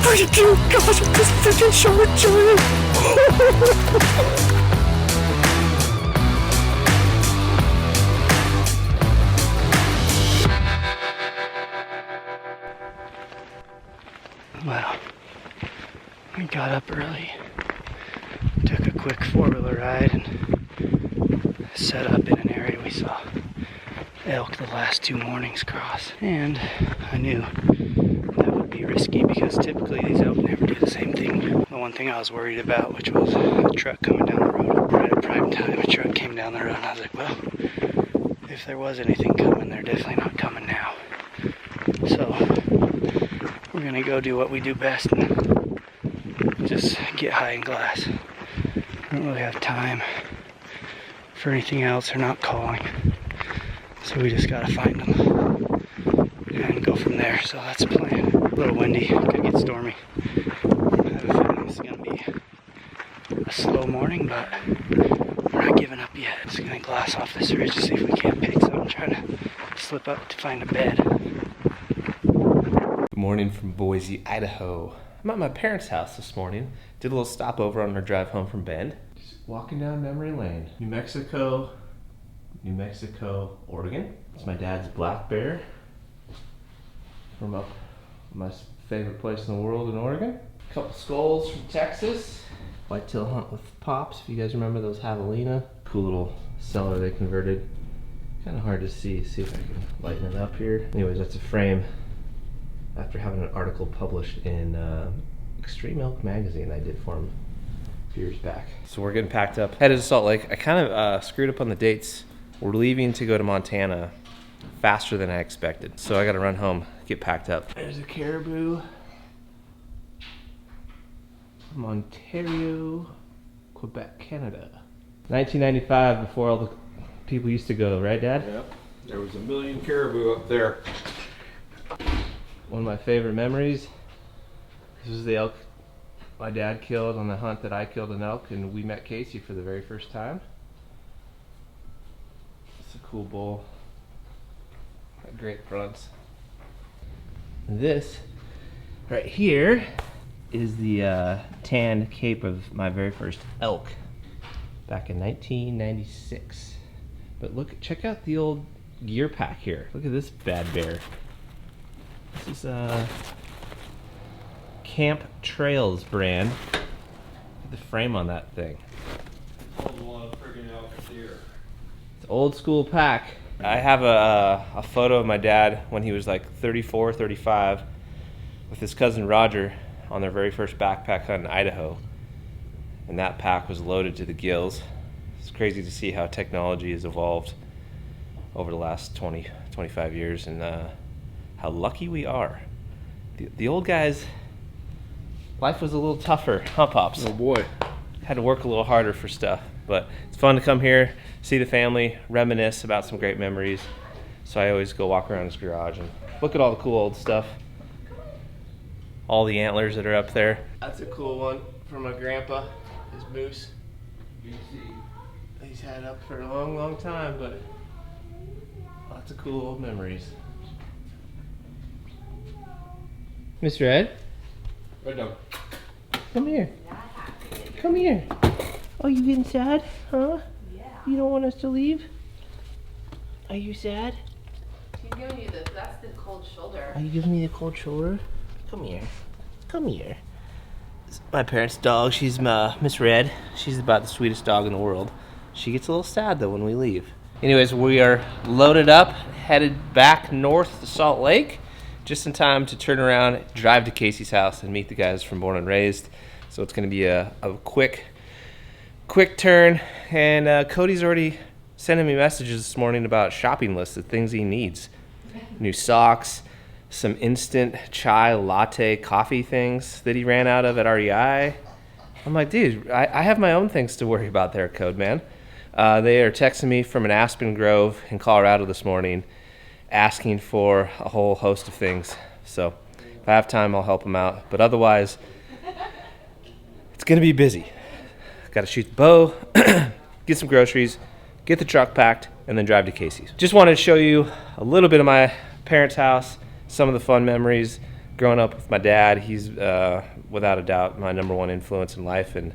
freaking gosh, I just freaking shot a giant. Well, we got up early, took a quick 4-wheeler ride, and set up in an area we saw elk the last 2 mornings cross. And I knew that would be risky because typically these elk never do the same thing. The one thing I was worried about, which was a truck coming down the road. Right at prime time, a truck came down the road, and I was like, well, if there was anything coming, they're definitely not coming now. So we're gonna go do what we do best and just get high in glass. I don't really have time for anything else. They're not calling, so we just gotta find them and go from there. So that's the plan. A little windy, could get stormy. I have a feeling it's gonna be a slow morning, but we're not giving up yet. Just gonna glass off this ridge to see if we can't pick something. Trying to slip up to find a bed. Good morning from Boise, Idaho. I'm at my parents' house this morning. Did a little stopover on our drive home from Bend. Just walking down memory lane. New Mexico, Oregon. It's my dad's black bear from up my favorite place in the world in Oregon. A couple skulls from Texas. Whitetail hunt with Pops, if you guys remember those javelina. Cool little cellar they converted. Kind of hard to see. See if I can lighten it up here. Anyways, that's a frame after having an article published in Extreme Elk magazine I did for him a few years back. So we're getting packed up, headed to Salt Lake. I kind of screwed up on the dates. We're leaving to go to Montana faster than I expected. So I gotta run home, get packed up. There's a caribou from Ontario, Quebec, Canada. 1995, before all the people used to go, right, Dad? Yep, there was a million caribou up there. One of my favorite memories. This was the elk my dad killed on the hunt that I killed an elk, and we met Casey for the very first time. It's a cool bull. Got great fronts. And this right here is the tan cape of my very first elk back in 1996. But look, check out the old gear pack here. Look at this bad bear. This is Camp Trails brand. Look at the frame on that thing. It's old school pack. I have a photo of my dad when he was like 34, 35 with his cousin Roger on their very first backpack hunt in Idaho. And that pack was loaded to the gills. It's crazy to see how technology has evolved over the last 20, 25 years, and how lucky we are. The old guys, life was a little tougher, huh, Pops? Oh boy. Had to work a little harder for stuff, but it's fun to come here, see the family, reminisce about some great memories. So I always go walk around his garage and look at all the cool old stuff. All the antlers that are up there. That's a cool one from my grandpa, his moose. He's had up for a long, long time, but lots of cool old memories. Mr. Ed? Right down. Come here. Come here. Oh, you getting sad? Huh? Yeah. You don't want us to leave? Are you sad? She's giving you that's the cold shoulder. Are you giving me the cold shoulder? Come here. Come here. It's my parents' dog. She's Miss Red. She's about the sweetest dog in the world. She gets a little sad though when we leave. Anyways, we are loaded up, headed back north to Salt Lake. Just in time to turn around, drive to Casey's house, and meet the guys from Born and Raised. So it's going to be a quick turn. And Cody's already sending me messages this morning about shopping lists of things he needs. New socks, some instant chai latte coffee things that he ran out of at REI. I'm like, dude, I have my own things to worry about there, Code Man. They are texting me from an Aspen Grove in Colorado this morning, asking for a whole host of things. So if I have time, I'll help them out. But otherwise, it's going to be busy. Got to shoot the bow, get some groceries, get the truck packed, and then drive to Casey's. Just wanted to show you a little bit of my parents' house, some of the fun memories, growing up with my dad, he's without a doubt my #1 influence in life, and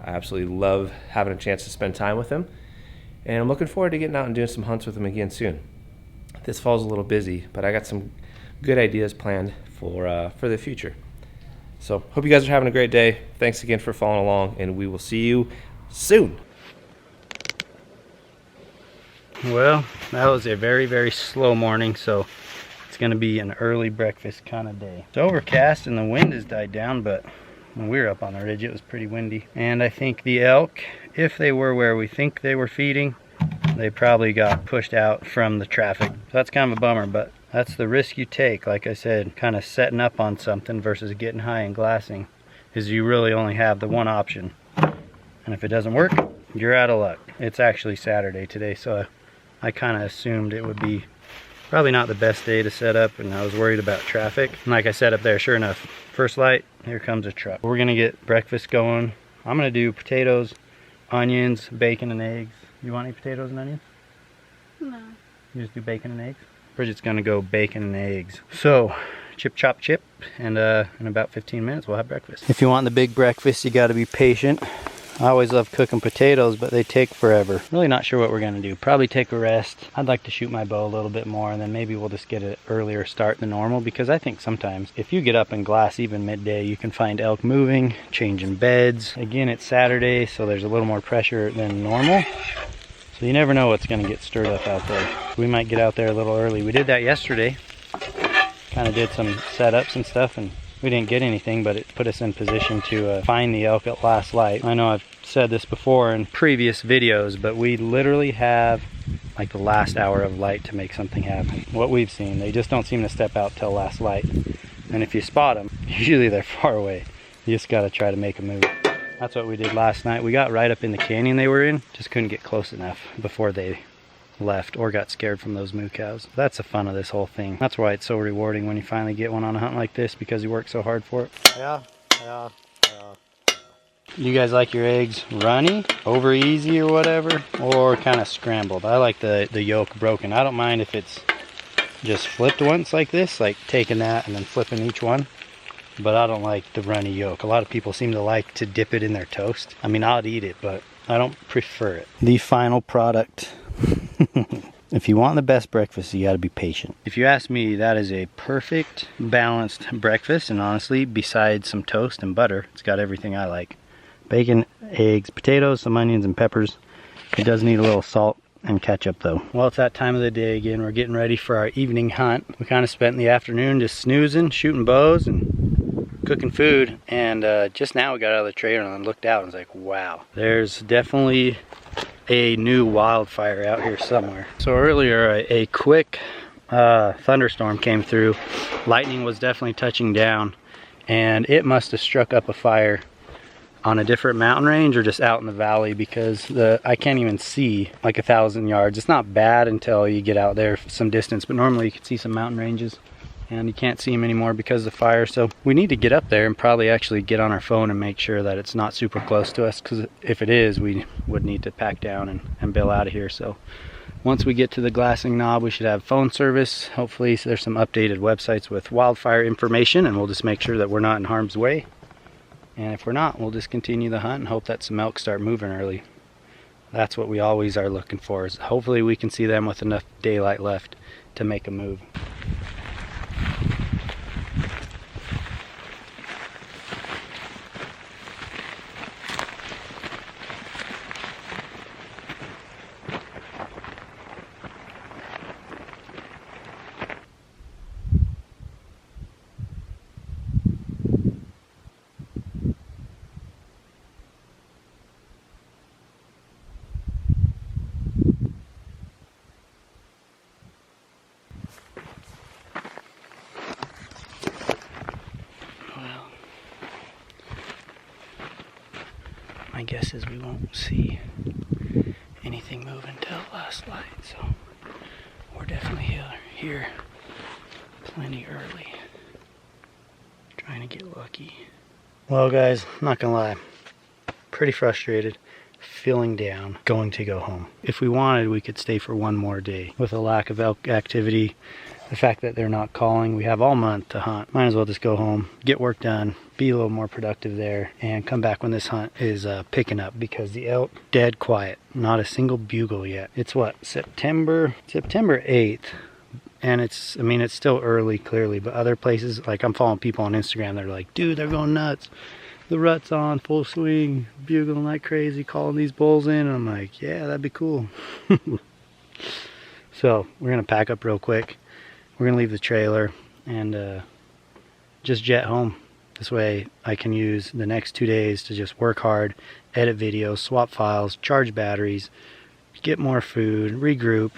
I absolutely love having a chance to spend time with him. And I'm looking forward to getting out and doing some hunts with him again soon. This fall's a little busy, but I got some good ideas planned for the future. So hope you guys are having a great day. Thanks again for following along, and we will see you soon. Well, that was a very, very slow morning, so it's going to be an early breakfast kind of day. It's overcast and the wind has died down, but when we were up on the ridge, it was pretty windy. And I think the elk, if they were where we think they were feeding, they probably got pushed out from the traffic. So that's kind of a bummer, but that's the risk you take. Like I said, kind of setting up on something versus getting high and glassing, is you really only have the one option. And if it doesn't work, you're out of luck. It's actually Saturday today, so I kind of assumed it would be probably not the best day to set up, and I was worried about traffic. And like I said up there, sure enough, first light, here comes a truck. We're gonna get breakfast going. I'm gonna do potatoes, onions, bacon, and eggs. You want any potatoes and onions? No. You just do bacon and eggs? Bridget's gonna go bacon and eggs. So, chip chop chip, and in about 15 minutes we'll have breakfast. If you want the big breakfast, you gotta be patient. I always love cooking potatoes, but they take forever. Really not sure what we're gonna do. Probably take a rest. I'd like to shoot my bow a little bit more, and then maybe we'll just get an earlier start than normal, because I think sometimes if you get up and glass even midday, you can find elk moving, changing beds. Again, it's Saturday, so there's a little more pressure than normal. So you never know what's gonna get stirred up out there. We might get out there a little early. We did that yesterday. Kind of did some setups and stuff, and we didn't get anything, but it put us in position to find the elk at last light. I know I've said this before in previous videos, but we literally have like the last hour of light to make something happen. What we've seen, they just don't seem to step out till last light. And if you spot them, usually they're far away. You just gotta try to make a move. That's what we did last night. We got right up in the canyon they were in, just couldn't get close enough before they left or got scared from those moo cows. That's the fun of this whole thing. That's why it's so rewarding when you finally get one on a hunt like this, because you work so hard for it. Yeah. You guys like your eggs runny, over easy or whatever, or kind of scrambled? I like the yolk broken. I don't mind if it's just flipped once like this, like taking that and then flipping each one, but I don't like the runny yolk. A lot of people seem to like to dip it in their toast. I mean, I'd eat it, but I don't prefer it. The final product. If you want the best breakfast, you got to be patient. If you ask me, that is a perfect balanced breakfast, and honestly, besides some toast and butter, it's got everything I like. Bacon, eggs, potatoes, some onions and peppers. It does need a little salt and ketchup though. Well, it's that time of the day again. We're getting ready for our evening hunt. We kind of spent the afternoon just snoozing, shooting bows and cooking food, and just now we got out of the trailer and looked out and was like, wow, there's definitely a new wildfire out here somewhere. So earlier a quick thunderstorm came through. Lightning was definitely touching down, and it must have struck up a fire on a different mountain range or just out in the valley, because I can't even see like 1,000 yards. It's not bad until you get out there some distance, but normally you can see some mountain ranges and you can't see them anymore because of the fire. So we need to get up there and probably actually get on our phone and make sure that it's not super close to us, because if it is, we would need to pack down and bail out of here. So once we get to the glassing knob, we should have phone service. Hopefully there's some updated websites with wildfire information, and we'll just make sure that we're not in harm's way. And if we're not, we'll just continue the hunt and hope that some elk start moving early. That's what we always are looking for, is hopefully we can see them with enough daylight left to make a move. My guess is we won't see anything move until last light, so we're definitely here plenty early, trying to get lucky. Well guys, I'm not gonna lie, pretty frustrated, feeling down, going to go home. If we wanted, we could stay for one more day. With a lack of elk activity, the fact that they're not calling. We have all month to hunt. Might as well just go home, get work done, be a little more productive there, and come back when this hunt is picking up, because the elk dead quiet. Not a single bugle yet. It's what, September 8th. And it's, I mean, it's still early, clearly, but other places, like I'm following people on Instagram, they're like, dude, they're going nuts. The rut's on, full swing, bugling like crazy, calling these bulls in. And I'm like, yeah, that'd be cool. So we're gonna pack up real quick. We're gonna leave the trailer and just jet home. This way I can use the next 2 days to just work hard, edit videos, swap files, charge batteries, get more food, regroup,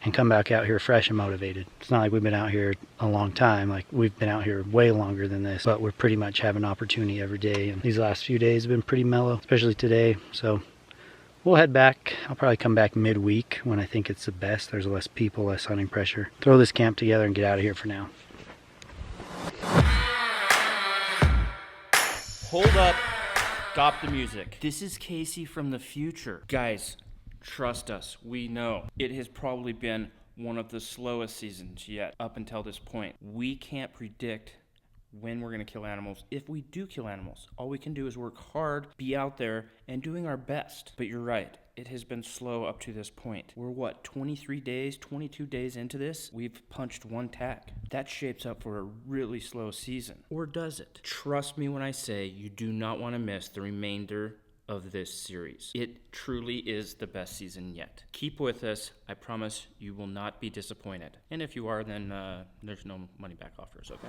and come back out here fresh and motivated. It's not like we've been out here a long time. Like, we've been out here way longer than this, but we're pretty much having opportunity every day. And these last few days have been pretty mellow, especially today. So we'll head back. I'll probably come back midweek when I think it's the best. There's less people, less hunting pressure. Throw this camp together and get out of here for now. Hold up. Stop the music. This is Casey from the future. Guys, trust us, we know. It has probably been one of the slowest seasons yet up until this point. We can't predict when we're going to kill animals. If we do kill animals, all we can do is work hard, be out there, and doing our best. But you're right, it has been slow up to this point. We're what, 23 days, 22 days into this? We've punched one tag. That shapes up for a really slow season. Or does it? Trust me when I say you do not want to miss the remainder of this series. It truly is the best season yet. Keep with us. I promise you will not be disappointed. And if you are, then there's no money back offers, okay?